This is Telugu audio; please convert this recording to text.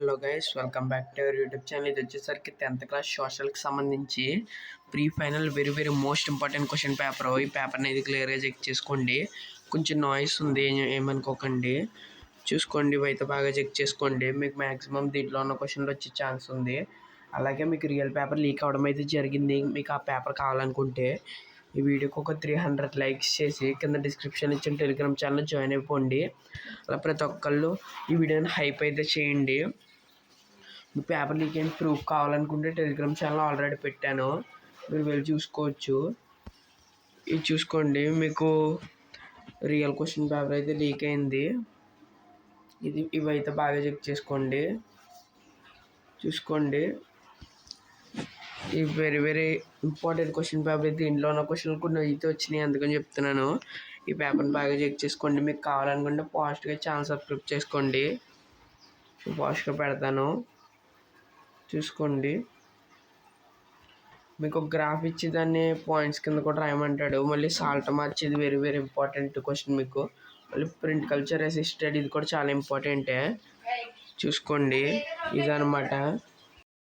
Hello guys, welcome back to our YouTube channel. ఇది వచ్చేసరికి 10th క్లాస్ సోషల్కి సంబంధించి pre final very most important question paper. ఈ పేపర్ అనేది క్లియర్గా చెక్ చేసుకోండి. కొంచెం నాయిస్ ఉంది, ఏమనుకోకండి. చూసుకోండి, ఇవైతే బాగా చెక్ చేసుకోండి. మీకు మ్యాక్సిమం దీంట్లో ఉన్న క్వశ్చన్లు వచ్చే ఛాన్స్ ఉంది. అలాగే మీకు రియల్ పేపర్ లీక్ అవ్వడం అయితే జరిగింది. మీకు ఆ పేపర్ కావాలనుకుంటే ఈ వీడియోకి ఒక 300 లైక్స్ చేసి కింద డిస్క్రిప్షన్ ఇచ్చిన టెలిగ్రామ్ ఛానల్ జాయిన్ అయిపోండి. అలా ప్రతి ఒక్కళ్ళు ఈ వీడియోని హైప్ అయితే చేయండి. మీ పేపర్ లీక్ అయిన ప్రూఫ్ కావాలనుకుంటే టెలిగ్రామ్ ఛానల్ ఆల్రెడీ పెట్టాను, మీరు వెళ్ళి చూసుకోవచ్చు. ఇది చూసుకోండి, మీకు రియల్ క్వశ్చన్ పేపర్ అయితే లీక్ అయింది. ఇవైతే బాగా చెక్ చేసుకోండి. చూసుకోండి, ఈ వెరీ ఇంపార్టెంట్ క్వశ్చన్ పేపర్ అయితే. ఇంట్లో ఉన్న క్వశ్చన్లు కొన్ని అయితే వచ్చినాయి, అందుకని చెప్తున్నాను. ఈ పేపర్ని బాగా చెక్ చేసుకోండి. మీకు కావాలనుకుంటే ఫాస్ట్గా ఛానల్ సబ్స్క్రైబ్ చేసుకోండి. ఫాస్ట్గా పెడతాను, చూసుకోండి. మీకు ఒక గ్రాఫ్ ఇచ్చి దాన్ని పాయింట్స్ కింద కూడా రాయమంటాడు. మళ్ళీ సాల్ట్ మార్చేది వెరీ ఇంపార్టెంట్ క్వశ్చన్. మీకు మళ్ళీ ప్రింట్ కల్చర్ అసిస్టెడ్, ఇది కూడా చాలా ఇంపార్టెంటే. చూసుకోండి, ఇదనమాట.